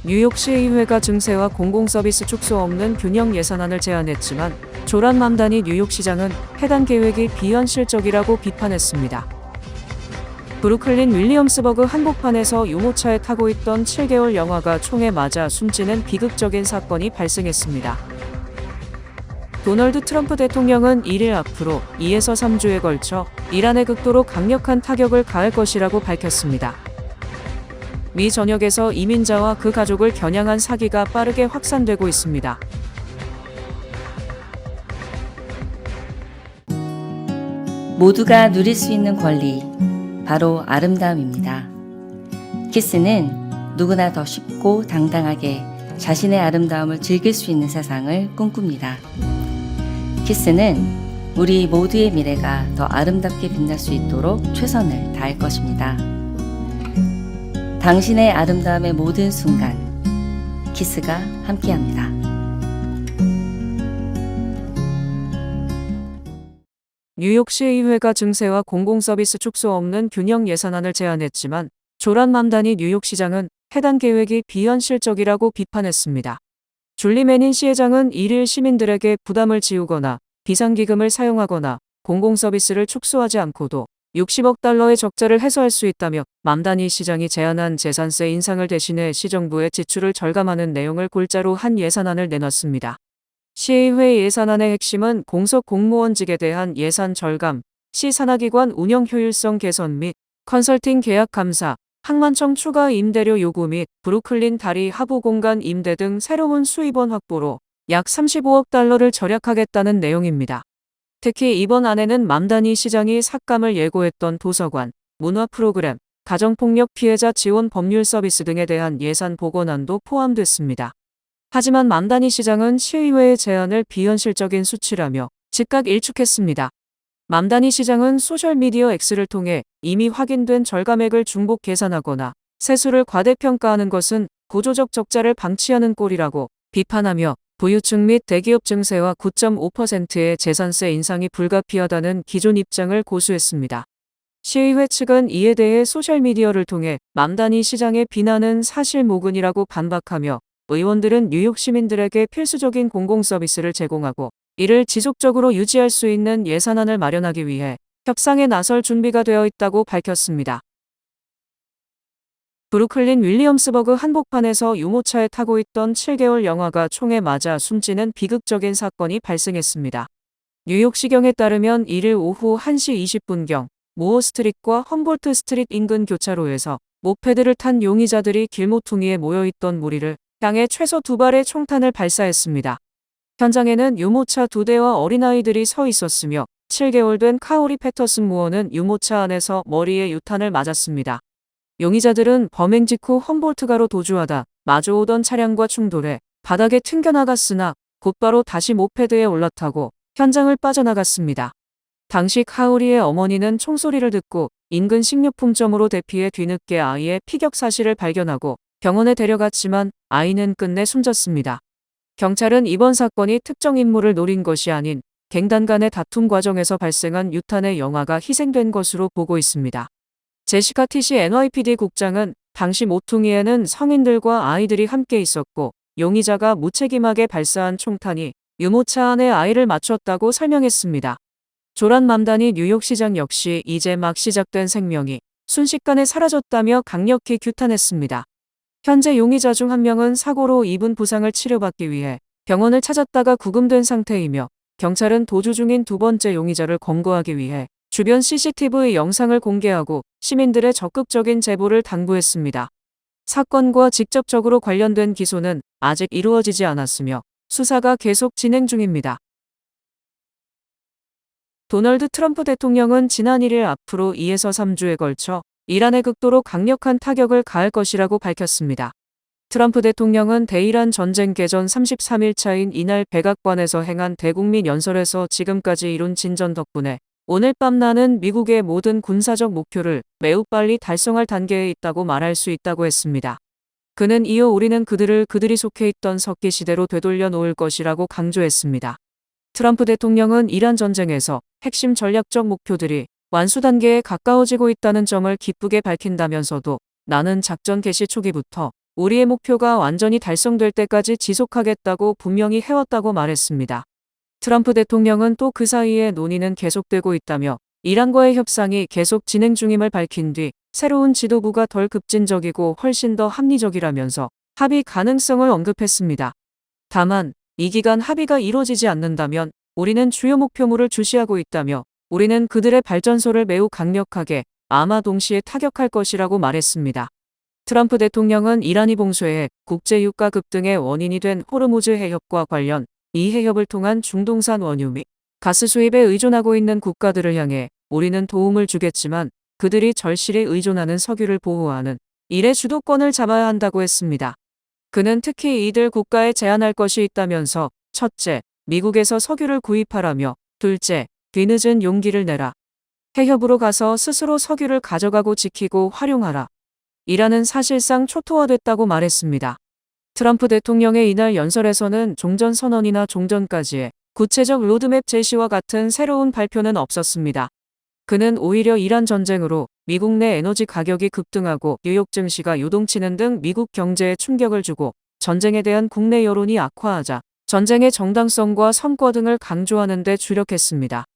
뉴욕시의회가 증세와 공공서비스 축소 없는 균형 예산안을 제안했지만 조란 맘다니 뉴욕시장은 해당 계획이 비현실적이라고 비판했습니다. 브루클린 윌리엄스버그 한복판에서 유모차에 타고 있던 7개월 영아가 총에 맞아 숨지는 비극적인 사건이 발생했습니다. 도널드 트럼프 대통령은 1일 앞으로 2에서 3주에 걸쳐 이란에 극도로 강력한 타격을 가할 것이라고 밝혔습니다. 미 전역에서 이민자와 그 가족을 겨냥한 사기가 빠르게 확산되고 있습니다. 모두가 누릴 수 있는 권리, 바로 아름다움입니다. 키스는 누구나 더 쉽고 당당하게 자신의 아름다움을 즐길 수 있는 세상을 꿈꿉니다. 키스는 우리 모두의 미래가 더 아름답게 빛날 수 있도록 최선을 다할 것입니다. 당신의 아름다움의 모든 순간, 키스가 함께합니다. 뉴욕시의회가 증세와 공공서비스 축소 없는 균형 예산안을 제안했지만 조란 맘다니 뉴욕시장은 해당 계획이 비현실적이라고 비판했습니다. 줄리 매닌 시의장은 1일 시민들에게 부담을 지우거나 비상기금을 사용하거나 공공서비스를 축소하지 않고도 60억 달러의 적자를 해소할 수 있다며 맘다니 시장이 제안한 재산세 인상을 대신해 시정부의 지출을 절감하는 내용을 골자로 한 예산안을 내놨습니다. 시의회 예산안의 핵심은 공석 공무원직에 대한 예산 절감, 시 산하기관 운영 효율성 개선 및 컨설팅 계약 감사, 항만청 추가 임대료 요구 및 브루클린 다리 하부 공간 임대 등 새로운 수입원 확보로 약 35억 달러를 절약하겠다는 내용입니다. 특히 이번 안에는 맘다니 시장이 삭감을 예고했던 도서관, 문화 프로그램, 가정폭력 피해자 지원 법률 서비스 등에 대한 예산 복원안도 포함됐습니다. 하지만 맘다니 시장은 시의회의 제안을 비현실적인 수치라며 즉각 일축했습니다. 맘다니 시장은 소셜미디어 X를 통해 이미 확인된 절감액을 중복 계산하거나 세수를 과대평가하는 것은 구조적 적자를 방치하는 꼴이라고 비판하며 부유층 및 대기업 증세와 9.5%의 재산세 인상이 불가피하다는 기존 입장을 고수했습니다. 시의회 측은 이에 대해 소셜미디어를 통해 맘다니 시장의 비난은 사실무근이라고 반박하며 의원들은 뉴욕 시민들에게 필수적인 공공서비스를 제공하고 이를 지속적으로 유지할 수 있는 예산안을 마련하기 위해 협상에 나설 준비가 되어 있다고 밝혔습니다. 브루클린 윌리엄스버그 한복판에서 유모차에 타고 있던 7개월 영아가 총에 맞아 숨지는 비극적인 사건이 발생했습니다. 뉴욕시경에 따르면 1일 오후 1시 20분경 모어 스트릿과 험볼트 스트릿 인근 교차로에서 모페드를 탄 용의자들이 길모퉁이에 모여있던 무리를 향해 최소 2발의 총탄을 발사했습니다. 현장에는 유모차 2대와 어린아이들이 서 있었으며 7개월 된 카오리 패터슨 무어는 유모차 안에서 머리에 유탄을 맞았습니다. 용의자들은 범행 직후 험볼트가로 도주하다 마주오던 차량과 충돌해 바닥에 튕겨나갔으나 곧바로 다시 모페드에 올라타고 현장을 빠져나갔습니다. 당시 카오리의 어머니는 총소리를 듣고 인근 식료품점으로 대피해 뒤늦게 아이의 피격 사실을 발견하고 병원에 데려갔지만 아이는 끝내 숨졌습니다. 경찰은 이번 사건이 특정 인물을 노린 것이 아닌 갱단 간의 다툼 과정에서 발생한 유탄의 영아가 희생된 것으로 보고 있습니다. 제시카 티시 NYPD 국장은 당시 모퉁이에는 성인들과 아이들이 함께 있었고 용의자가 무책임하게 발사한 총탄이 유모차 안에 아이를 맞췄다고 설명했습니다. 조란 맘다니 뉴욕시장 역시 이제 막 시작된 생명이 순식간에 사라졌다며 강력히 규탄했습니다. 현재 용의자 중 한 명은 사고로 입은 부상을 치료받기 위해 병원을 찾았다가 구금된 상태이며 경찰은 도주 중인 두 번째 용의자를 검거하기 위해 주변 CCTV 영상을 공개하고 시민들의 적극적인 제보를 당부했습니다. 사건과 직접적으로 관련된 기소는 아직 이루어지지 않았으며 수사가 계속 진행 중입니다. 도널드 트럼프 대통령은 지난 1일 앞으로 2에서 3주에 걸쳐 이란에 극도로 강력한 타격을 가할 것이라고 밝혔습니다. 트럼프 대통령은 대이란 전쟁 개전 33일차인 이날 백악관에서 행한 대국민 연설에서 지금까지 이룬 진전 덕분에 오늘 밤 나는 미국의 모든 군사적 목표를 매우 빨리 달성할 단계에 있다고 말할 수 있다고 했습니다. 그는 이어 우리는 그들이 속해 있던 석기 시대로 되돌려 놓을 것이라고 강조했습니다. 트럼프 대통령은 이란 전쟁에서 핵심 전략적 목표들이 완수 단계에 가까워지고 있다는 점을 기쁘게 밝힌다면서도 나는 작전 개시 초기부터 우리의 목표가 완전히 달성될 때까지 지속하겠다고 분명히 해왔다고 말했습니다. 트럼프 대통령은 또 그 사이에 논의는 계속되고 있다며 이란과의 협상이 계속 진행 중임을 밝힌 뒤 새로운 지도부가 덜 급진적이고 훨씬 더 합리적이라면서 합의 가능성을 언급했습니다. 다만 이 기간 합의가 이루어지지 않는다면 우리는 주요 목표물을 주시하고 있다며 우리는 그들의 발전소를 매우 강력하게 아마 동시에 타격할 것이라고 말했습니다. 트럼프 대통령은 이란이 봉쇄해 국제 유가 급등의 원인이 된 호르무즈 해협과 관련 이 해협을 통한 중동산 원유 및 가스 수입에 의존하고 있는 국가들을 향해 우리는 도움을 주겠지만 그들이 절실히 의존하는 석유를 보호하는 일의 주도권을 잡아야 한다고 했습니다. 그는 특히 이들 국가에 제한할 것이 있다면서 첫째, 미국에서 석유를 구입하라며 둘째, 뒤늦은 용기를 내라. 해협으로 가서 스스로 석유를 가져가고 지키고 활용하라. 이란은 사실상 초토화됐다고 말했습니다. 트럼프 대통령의 이날 연설에서는 종전선언이나 종전까지의 구체적 로드맵 제시와 같은 새로운 발표는 없었습니다. 그는 오히려 이란 전쟁으로 미국 내 에너지 가격이 급등하고 뉴욕 증시가 요동치는 등 미국 경제에 충격을 주고 전쟁에 대한 국내 여론이 악화하자 전쟁의 정당성과 성과 등을 강조하는 데 주력했습니다.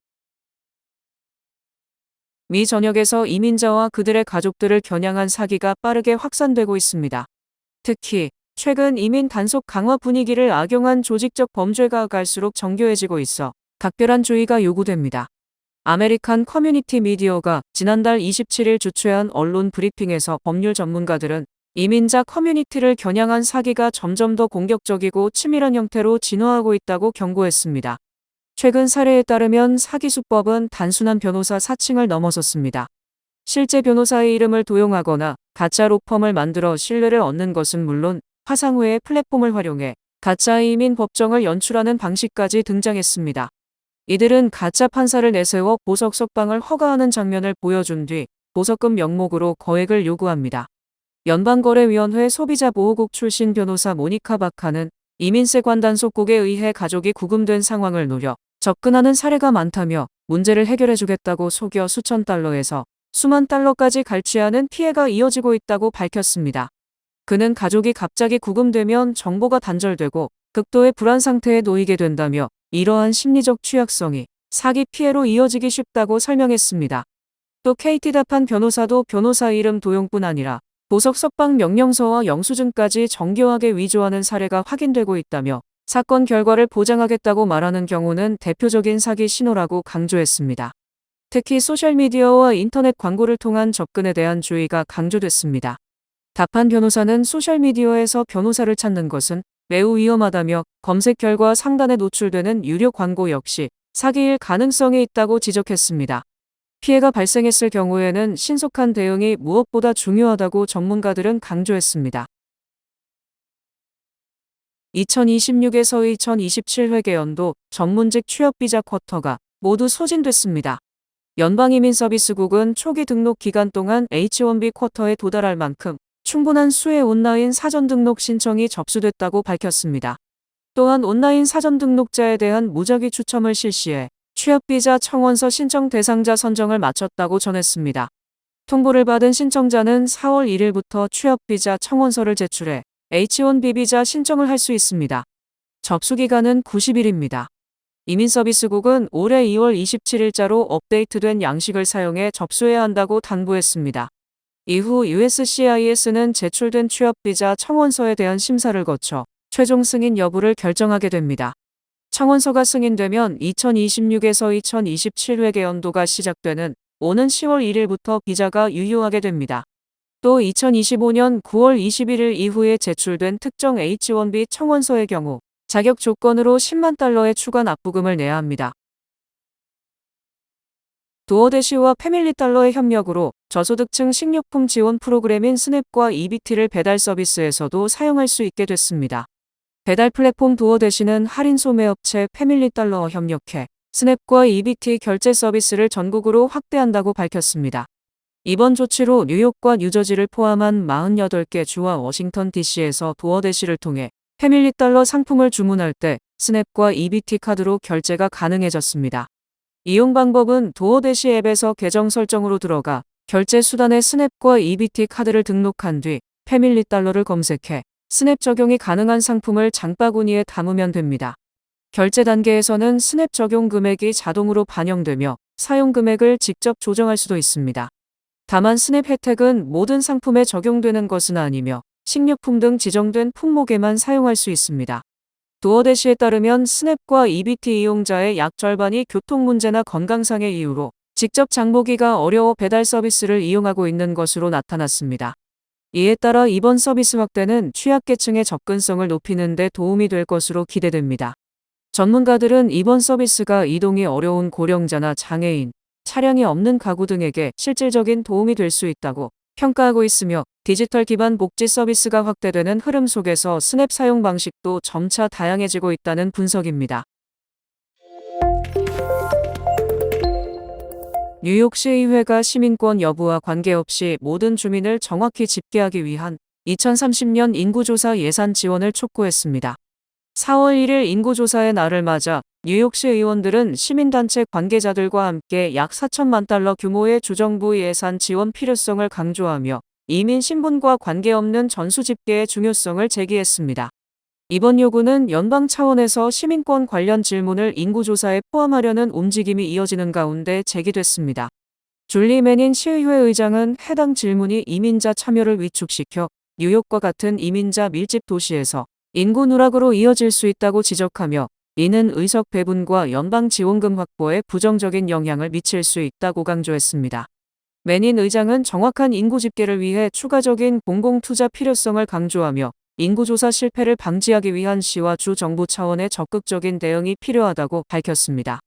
미 전역에서 이민자와 그들의 가족들을 겨냥한 사기가 빠르게 확산되고 있습니다. 특히 최근 이민 단속 강화 분위기를 악용한 조직적 범죄가 갈수록 정교해지고 있어 각별한 주의가 요구됩니다. 아메리칸 커뮤니티 미디어가 지난달 27일 주최한 언론 브리핑에서 법률 전문가들은 이민자 커뮤니티를 겨냥한 사기가 점점 더 공격적이고 치밀한 형태로 진화하고 있다고 경고했습니다. 최근 사례에 따르면 사기 수법은 단순한 변호사 사칭을 넘어섰습니다. 실제 변호사의 이름을 도용하거나 가짜 로펌을 만들어 신뢰를 얻는 것은 물론 화상 후에 플랫폼을 활용해 가짜 이민 법정을 연출하는 방식까지 등장했습니다. 이들은 가짜 판사를 내세워 보석 석방을 허가하는 장면을 보여준 뒤 보석금 명목으로 거액을 요구합니다. 연방거래위원회 소비자보호국 출신 변호사 모니카 바카는 이민세 관단속국에 의해 가족이 구금된 상황을 노려 접근하는 사례가 많다며 문제를 해결해주겠다고 속여 수천 달러에서 수만 달러까지 갈취하는 피해가 이어지고 있다고 밝혔습니다. 그는 가족이 갑자기 구금되면 정보가 단절되고 극도의 불안 상태에 놓이게 된다며 이러한 심리적 취약성이 사기 피해로 이어지기 쉽다고 설명했습니다. 또 KT 다판 변호사도 변호사 이름 도용뿐 아니라 보석 석방 명령서와 영수증까지 정교하게 위조하는 사례가 확인되고 있다며 사건 결과를 보장하겠다고 말하는 경우는 대표적인 사기 신호라고 강조했습니다. 특히 소셜미디어와 인터넷 광고를 통한 접근에 대한 주의가 강조됐습니다. 다판 변호사는 소셜미디어에서 변호사를 찾는 것은 매우 위험하다며 검색 결과 상단에 노출되는 유료 광고 역시 사기일 가능성이 있다고 지적했습니다. 피해가 발생했을 경우에는 신속한 대응이 무엇보다 중요하다고 전문가들은 강조했습니다. 2026에서 2027 회계연도 전문직 취업비자 쿼터가 모두 소진됐습니다. 연방이민서비스국은 초기 등록 기간 동안 H-1B 쿼터에 도달할 만큼 충분한 수의 온라인 사전 등록 신청이 접수됐다고 밝혔습니다. 또한 온라인 사전 등록자에 대한 무작위 추첨을 실시해 취업비자 청원서 신청 대상자 선정을 마쳤다고 전했습니다. 통보를 받은 신청자는 4월 1일부터 취업비자 청원서를 제출해 H-1B 비자 신청을 할 수 있습니다. 접수기간은 90일입니다. 이민서비스국은 올해 2월 27일자로 업데이트된 양식을 사용해 접수해야 한다고 당부했습니다. 이후 USCIS는 제출된 취업비자 청원서에 대한 심사를 거쳐 최종 승인 여부를 결정하게 됩니다. 청원서가 승인되면 2026에서 2027 회계연도가 시작되는 오는 10월 1일부터 비자가 유효하게 됩니다. 또 2025년 9월 21일 이후에 제출된 특정 H-1B 청원서의 경우 자격 조건으로 10만 달러의 추가 납부금을 내야 합니다. 도어대시와 패밀리달러의 협력으로 저소득층 식료품 지원 프로그램인 스냅과 EBT를 배달 서비스에서도 사용할 수 있게 됐습니다. 배달 플랫폼 도어대시는 할인 소매업체 패밀리달러와 협력해 스냅과 EBT 결제 서비스를 전국으로 확대한다고 밝혔습니다. 이번 조치로 뉴욕과 뉴저지를 포함한 48개 주와 워싱턴 DC에서 도어대시를 통해 패밀리달러 상품을 주문할 때 스냅과 EBT 카드로 결제가 가능해졌습니다. 이용 방법은 도어대시 앱에서 계정 설정으로 들어가 결제 수단에 스냅과 EBT 카드를 등록한 뒤 패밀리 달러를 검색해 스냅 적용이 가능한 상품을 장바구니에 담으면 됩니다. 결제 단계에서는 스냅 적용 금액이 자동으로 반영되며 사용 금액을 직접 조정할 수도 있습니다. 다만 스냅 혜택은 모든 상품에 적용되는 것은 아니며 식료품 등 지정된 품목에만 사용할 수 있습니다. 도어대시에 따르면 스냅과 EBT 이용자의 약 절반이 교통 문제나 건강상의 이유로 직접 장보기가 어려워 배달 서비스를 이용하고 있는 것으로 나타났습니다. 이에 따라 이번 서비스 확대는 취약계층의 접근성을 높이는 데 도움이 될 것으로 기대됩니다. 전문가들은 이번 서비스가 이동이 어려운 고령자나 장애인, 차량이 없는 가구 등에게 실질적인 도움이 될 수 있다고 평가하고 있으며 디지털 기반 복지 서비스가 확대되는 흐름 속에서 스냅 사용 방식도 점차 다양해지고 있다는 분석입니다. 뉴욕시의회가 시민권 여부와 관계없이 모든 주민을 정확히 집계하기 위한 2030년 인구조사 예산 지원을 촉구했습니다. 4월 1일 인구조사의 날을 맞아 뉴욕시 의원들은 시민단체 관계자들과 함께 약 4천만 달러 규모의 주정부 예산 지원 필요성을 강조하며 이민 신분과 관계없는 전수집계의 중요성을 제기했습니다. 이번 요구는 연방 차원에서 시민권 관련 질문을 인구조사에 포함하려는 움직임이 이어지는 가운데 제기됐습니다. 줄리 매닌 시의회 의장은 해당 질문이 이민자 참여를 위축시켜 뉴욕과 같은 이민자 밀집 도시에서 인구 누락으로 이어질 수 있다고 지적하며 이는 의석 배분과 연방 지원금 확보에 부정적인 영향을 미칠 수 있다고 강조했습니다. 매닌 의장은 정확한 인구 집계를 위해 추가적인 공공투자 필요성을 강조하며 인구조사 실패를 방지하기 위한 시와 주 정부 차원의 적극적인 대응이 필요하다고 밝혔습니다.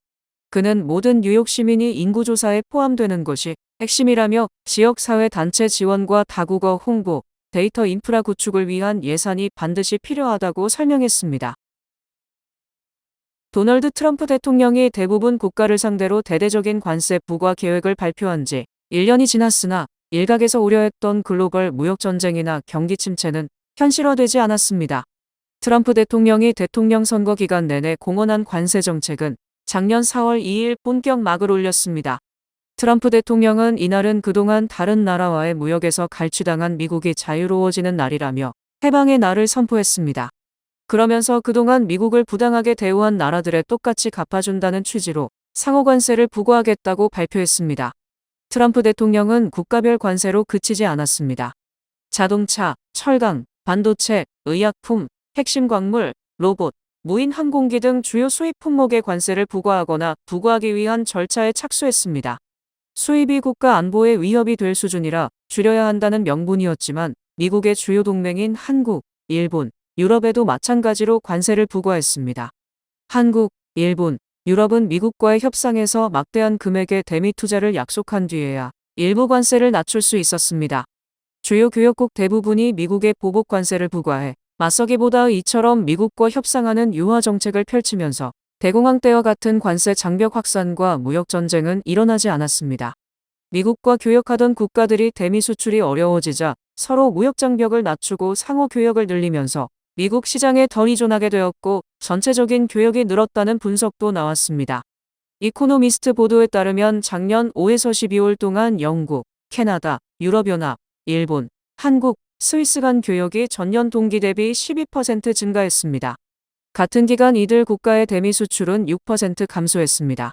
그는 모든 뉴욕 시민이 인구조사에 포함되는 것이 핵심이라며 지역사회 단체 지원과 다국어 홍보, 데이터 인프라 구축을 위한 예산이 반드시 필요하다고 설명했습니다. 도널드 트럼프 대통령이 대부분 국가를 상대로 대대적인 관세 부과 계획을 발표한 지 1년이 지났으나 일각에서 우려했던 글로벌 무역 전쟁이나 경기 침체는 현실화되지 않았습니다. 트럼프 대통령이 대통령 선거 기간 내내 공언한 관세 정책은 작년 4월 2일 본격 막을 올렸습니다. 트럼프 대통령은 이날은 그동안 다른 나라와의 무역에서 갈취당한 미국이 자유로워지는 날이라며 해방의 날을 선포했습니다. 그러면서 그동안 미국을 부당하게 대우한 나라들에 똑같이 갚아준다는 취지로 상호관세를 부과하겠다고 발표했습니다. 트럼프 대통령은 국가별 관세로 그치지 않았습니다. 자동차, 철강, 반도체, 의약품, 핵심 광물, 로봇, 무인 항공기 등 주요 수입 품목에 관세를 부과하거나 부과하기 위한 절차에 착수했습니다. 수입이 국가 안보에 위협이 될 수준이라 줄여야 한다는 명분이었지만 미국의 주요 동맹인 한국, 일본, 유럽에도 마찬가지로 관세를 부과했습니다. 한국, 일본, 유럽은 미국과의 협상에서 막대한 금액의 대미 투자를 약속한 뒤에야 일부 관세를 낮출 수 있었습니다. 주요 교역국 대부분이 미국의 보복 관세를 부과해 맞서기보다 이처럼 미국과 협상하는 유화 정책을 펼치면서 대공황 때와 같은 관세 장벽 확산과 무역 전쟁은 일어나지 않았습니다. 미국과 교역하던 국가들이 대미 수출이 어려워지자 서로 무역 장벽을 낮추고 상호 교역을 늘리면서 미국 시장에 덜 의존하게 되었고 전체적인 교역이 늘었다는 분석도 나왔습니다. 이코노미스트 보도에 따르면 작년 5에서 12월 동안 영국, 캐나다, 유럽연합, 일본, 한국, 스위스 간 교역이 전년 동기 대비 12% 증가했습니다. 같은 기간 이들 국가의 대미 수출은 6% 감소했습니다.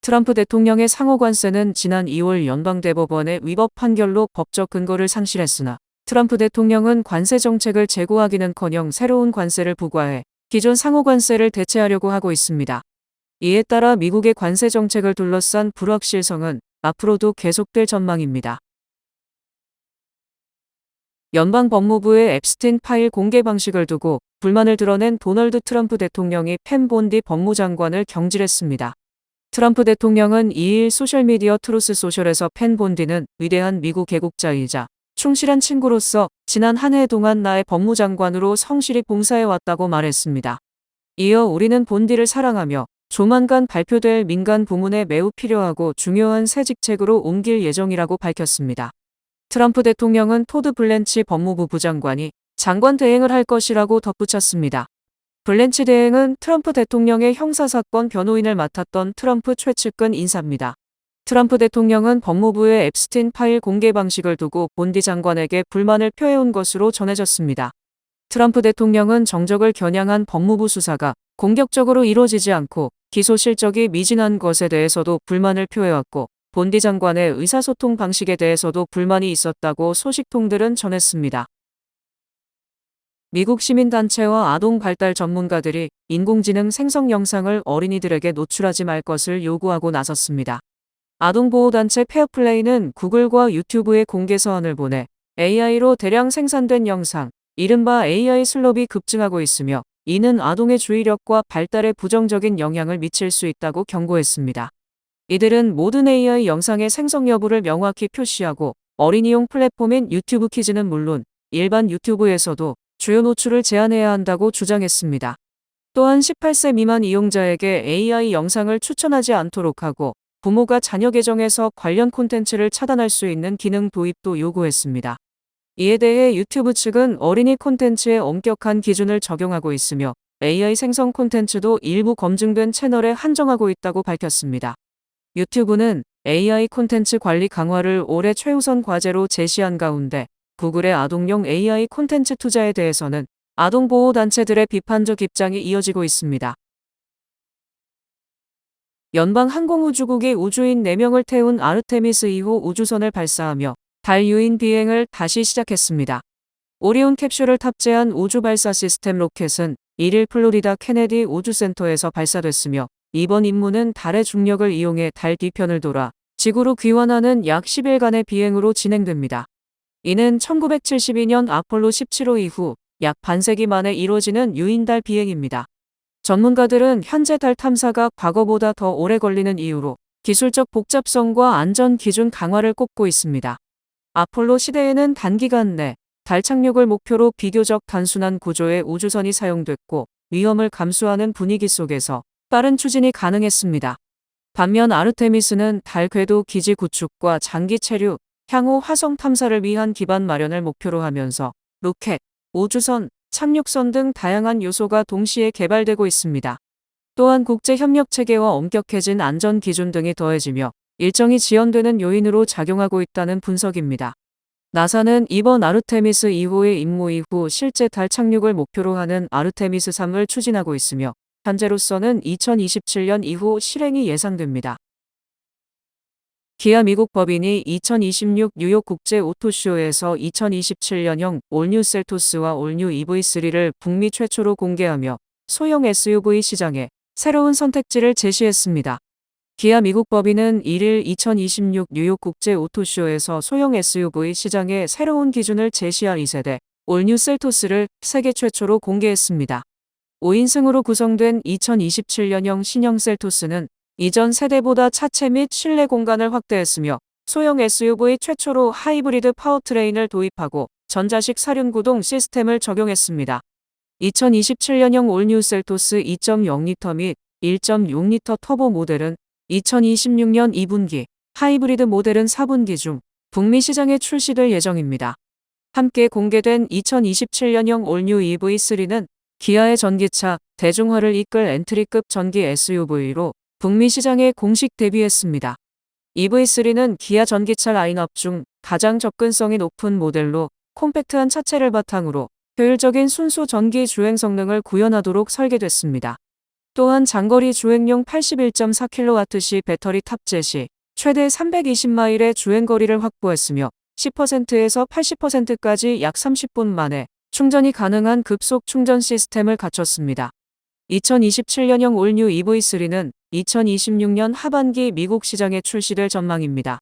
트럼프 대통령의 상호관세는 지난 2월 연방대법원의 위법 판결로 법적 근거를 상실했으나 트럼프 대통령은 관세 정책을 재고하기는커녕 새로운 관세를 부과해 기존 상호관세를 대체하려고 하고 있습니다. 이에 따라 미국의 관세 정책을 둘러싼 불확실성은 앞으로도 계속될 전망입니다. 연방법무부의 앱스틴 파일 공개 방식을 두고 불만을 드러낸 도널드 트럼프 대통령이 펜 본디 법무장관을 경질했습니다. 트럼프 대통령은 2일 소셜미디어 트루스 소셜에서 펜 본디는 위대한 미국 애국자이자 충실한 친구로서 지난 한 해 동안 나의 법무장관으로 성실히 봉사해왔다고 말했습니다. 이어 우리는 본디를 사랑하며 조만간 발표될 민간 부문에 매우 필요하고 중요한 새 직책으로 옮길 예정이라고 밝혔습니다. 트럼프 대통령은 토드 블렌치 법무부 부장관이 장관 대행을 할 것이라고 덧붙였습니다. 블렌치 대행은 트럼프 대통령의 형사사건 변호인을 맡았던 트럼프 최측근 인사입니다. 트럼프 대통령은 법무부의 앱스틴 파일 공개 방식을 두고 본디 장관에게 불만을 표해온 것으로 전해졌습니다. 트럼프 대통령은 정적을 겨냥한 법무부 수사가 공격적으로 이루어지지 않고 기소 실적이 미진한 것에 대해서도 불만을 표해왔고, 본디 장관의 의사소통 방식에 대해서도 불만이 있었다고 소식통들은 전했습니다. 미국 시민단체와 아동 발달 전문가들이 인공지능 생성 영상을 어린이들에게 노출하지 말 것을 요구하고 나섰습니다. 아동보호단체 페어플레이는 구글과 유튜브에 공개 서한을 보내 AI로 대량 생산된 영상, 이른바 AI 슬롭이 급증하고 있으며, 이는 아동의 주의력과 발달에 부정적인 영향을 미칠 수 있다고 경고했습니다. 이들은 모든 AI 영상의 생성 여부를 명확히 표시하고, 어린이용 플랫폼인 유튜브 키즈는 물론 일반 유튜브에서도 주요 노출을 제한해야 한다고 주장했습니다. 또한 18세 미만 이용자에게 AI 영상을 추천하지 않도록 하고, 부모가 자녀 계정에서 관련 콘텐츠를 차단할 수 있는 기능 도입도 요구했습니다. 이에 대해 유튜브 측은 어린이 콘텐츠에 엄격한 기준을 적용하고 있으며, AI 생성 콘텐츠도 일부 검증된 채널에 한정하고 있다고 밝혔습니다. 유튜브는 AI 콘텐츠 관리 강화를 올해 최우선 과제로 제시한 가운데, 구글의 아동용 AI 콘텐츠 투자에 대해서는 아동보호단체들의 비판적 입장이 이어지고 있습니다. 연방항공우주국이 우주인 4명을 태운 아르테미스 2호 우주선을 발사하며 달 유인 비행을 다시 시작했습니다. 오리온 캡슐을 탑재한 우주 발사 시스템 로켓은 1일 플로리다 케네디 우주센터에서 발사됐으며, 이번 임무는 달의 중력을 이용해 달 뒤편을 돌아 지구로 귀환하는 약 10일간의 비행으로 진행됩니다. 이는 1972년 아폴로 17호 이후 약 반세기 만에 이루어지는 유인달 비행입니다. 전문가들은 현재 달 탐사가 과거보다 더 오래 걸리는 이유로 기술적 복잡성과 안전 기준 강화를 꼽고 있습니다. 아폴로 시대에는 단기간 내 달 착륙을 목표로 비교적 단순한 구조의 우주선이 사용됐고, 위험을 감수하는 분위기 속에서 빠른 추진이 가능했습니다. 반면 아르테미스는 달 궤도 기지 구축과 장기 체류, 향후 화성 탐사를 위한 기반 마련을 목표로 하면서 로켓, 우주선, 착륙선 등 다양한 요소가 동시에 개발되고 있습니다. 또한 국제 협력 체계와 엄격해진 안전 기준 등이 더해지며 일정이 지연되는 요인으로 작용하고 있다는 분석입니다. 나사는 이번 아르테미스 2호의 임무 이후 실제 달 착륙을 목표로 하는 아르테미스 3을 추진하고 있으며, 현재로서는 2027년 이후 실행이 예상됩니다. 기아 미국 법인이 2026 뉴욕 국제 오토쇼에서 2027년형 올뉴 셀토스와 올뉴 EV3를 북미 최초로 공개하며 소형 SUV 시장에 새로운 선택지를 제시했습니다. 기아 미국 법인은 1일 2026 뉴욕 국제 오토쇼에서 소형 SUV 시장에 새로운 기준을 제시할 2세대 올뉴 셀토스를 세계 최초로 공개했습니다. 5인승으로 구성된 2027년형 신형 셀토스는 이전 세대보다 차체 및 실내 공간을 확대했으며, 소형 SUV 최초로 하이브리드 파워트레인을 도입하고 전자식 사륜구동 시스템을 적용했습니다. 2027년형 올뉴 셀토스 2.0L 및 1.6L 터보 모델은 2026년 2분기, 하이브리드 모델은 4분기 중 북미 시장에 출시될 예정입니다. 함께 공개된 2027년형 올뉴 EV3는 기아의 전기차, 대중화를 이끌 엔트리급 전기 SUV로 북미 시장에 공식 데뷔했습니다. EV3는 기아 전기차 라인업 중 가장 접근성이 높은 모델로 콤팩트한 차체를 바탕으로 효율적인 순수 전기 주행 성능을 구현하도록 설계됐습니다. 또한 장거리 주행용 81.4kWh 배터리 탑재 시 최대 320마일의 주행거리를 확보했으며, 10%에서 80%까지 약 30분 만에 충전이 가능한 급속 충전 시스템을 갖췄습니다. 2027년형 올뉴 EV3는 2026년 하반기 미국 시장에 출시될 전망입니다.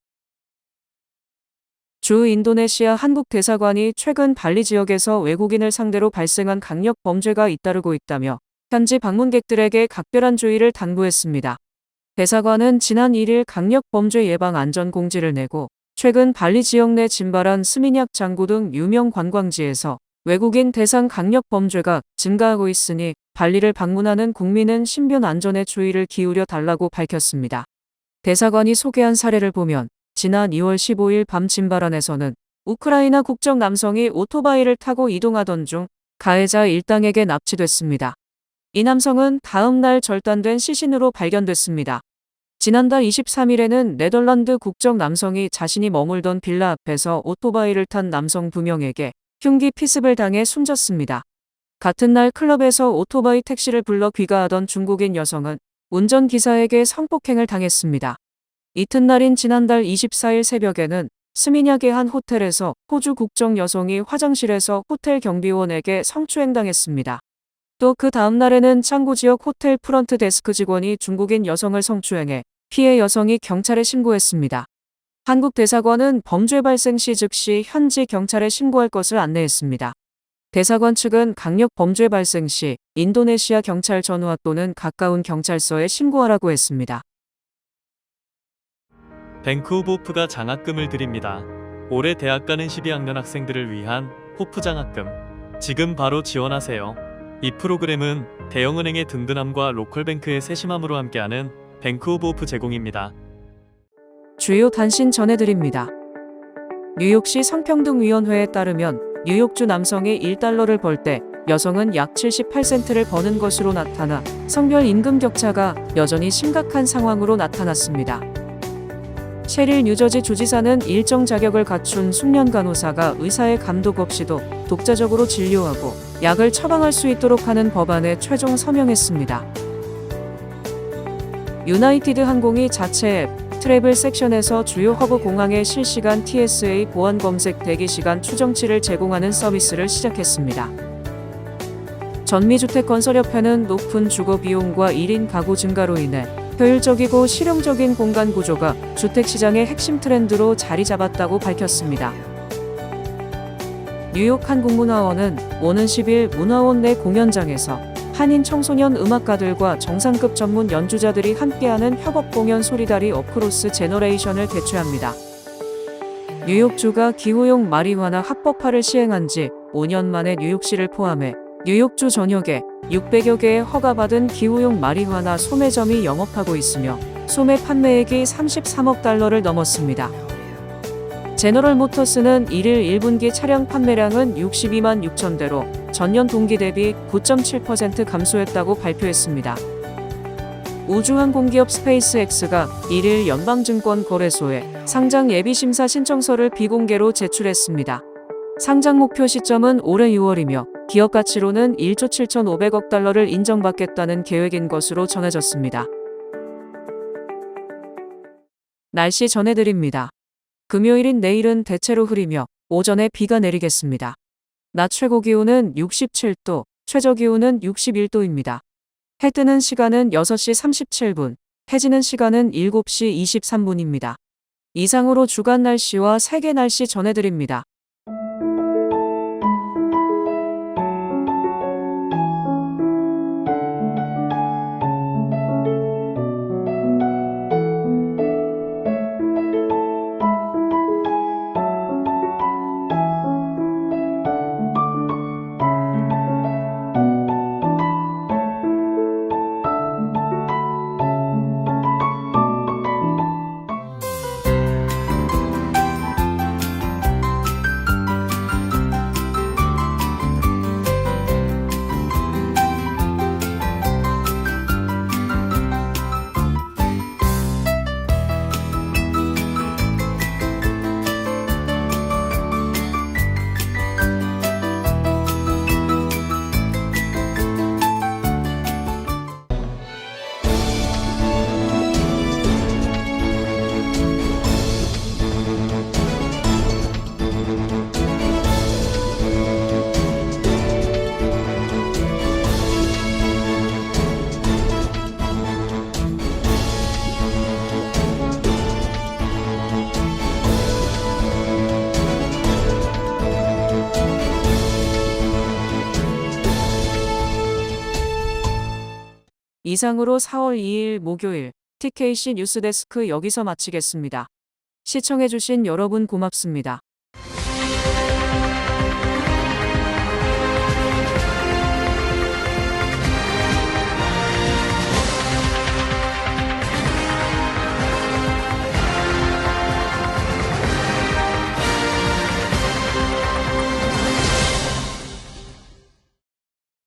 주 인도네시아 한국 대사관이 최근 발리 지역에서 외국인을 상대로 발생한 강력 범죄가 잇따르고 있다며 현지 방문객들에게 각별한 주의를 당부했습니다. 대사관은 지난 1일 강력 범죄 예방 안전 공지를 내고, 최근 발리 지역 내 진바란 스미냑 장구 등 유명 관광지에서 외국인 대상 강력 범죄가 증가하고 있으니 발리를 방문하는 국민은 신변 안전에 주의를 기울여 달라고 밝혔습니다. 대사관이 소개한 사례를 보면, 지난 2월 15일 밤 진바란에서는 우크라이나 국적 남성이 오토바이를 타고 이동하던 중 가해자 일당에게 납치됐습니다. 이 남성은 다음 날 절단된 시신으로 발견됐습니다. 지난달 23일에는 네덜란드 국적 남성이 자신이 머물던 빌라 앞에서 오토바이를 탄 남성 2명에게 흉기 피습을 당해 숨졌습니다. 같은 날 클럽에서 오토바이 택시를 불러 귀가하던 중국인 여성은 운전기사에게 성폭행을 당했습니다. 이튿날인 지난달 24일 새벽에는 스미냑의 한 호텔에서 호주 국적 여성이 화장실에서 호텔 경비원에게 성추행당했습니다. 또 그 다음 날에는 창구 지역 호텔 프런트 데스크 직원이 중국인 여성을 성추행해 피해 여성이 경찰에 신고했습니다. 한국 대사관은 범죄 발생 시 즉시 현지 경찰에 신고할 것을 안내했습니다. 대사관 측은 강력 범죄 발생 시 인도네시아 경찰 전화 또는 가까운 경찰서에 신고하라고 했습니다. 뱅크 오브 호프가 장학금을 드립니다. 올해 대학 가는 12학년 학생들을 위한 호프 장학금. 지금 바로 지원하세요. 이 프로그램은 대형은행의 든든함과 로컬뱅크의 세심함으로 함께하는 뱅크 오브 호프 제공입니다. 주요 단신 전해드립니다. 뉴욕시 성평등위원회에 따르면 뉴욕주 남성이 1달러를 벌 때 여성은 약 78센트를 버는 것으로 나타나 성별 임금 격차가 여전히 심각한 상황으로 나타났습니다. 셰릴 뉴저지 주지사는 일정 자격을 갖춘 숙련 간호사가 의사의 감독 없이도 독자적으로 진료하고 약을 처방할 수 있도록 하는 법안에 최종 서명했습니다. 유나이티드 항공이 자체 앱 트래블 섹션에서 주요 허브 공항의 실시간 TSA 보안 검색 대기 시간 추정치를 제공하는 서비스를 시작했습니다. 전미주택건설협회는 높은 주거 비용과 1인 가구 증가로 인해 효율적이고 실용적인 공간 구조가 주택시장의 핵심 트렌드로 자리 잡았다고 밝혔습니다. 뉴욕 한국문화원은 오는 10일 문화원 내 공연장에서 한인 청소년 음악가들과 정상급 전문 연주자들이 함께하는 협업 공연 소리다리 어크로스 제너레이션을 개최합니다. 뉴욕주가 기후용 마리화나 합법화를 시행한 지 5년 만에 뉴욕시를 포함해 뉴욕주 전역에 600여 개의 허가받은 기후용 마리화나 소매점이 영업하고 있으며 소매 판매액이 33억 달러를 넘었습니다. 제너럴 모터스는 1일 1분기 차량 판매량은 62만 6천 대로 전년 동기 대비 9.7% 감소했다고 발표했습니다. 우주항공기업 스페이스X가 1일 연방증권 거래소에 상장 예비심사 신청서를 비공개로 제출했습니다. 상장 목표 시점은 올해 6월이며 기업 가치로는 1조 7,500억 달러를 인정받겠다는 계획인 것으로 전해졌습니다. 날씨 전해드립니다. 금요일인 내일은 대체로 흐리며 오전에 비가 내리겠습니다. 낮 최고 기온은 67도, 최저 기온은 61도입니다. 해 뜨는 시간은 6시 37분, 해지는 시간은 7시 23분입니다. 이상으로 주간 날씨와 세계 날씨 전해드립니다. 이상으로 4월 2일 목요일 TKC 뉴스데스크 여기서 마치겠습니다. 시청해주신 여러분 고맙습니다.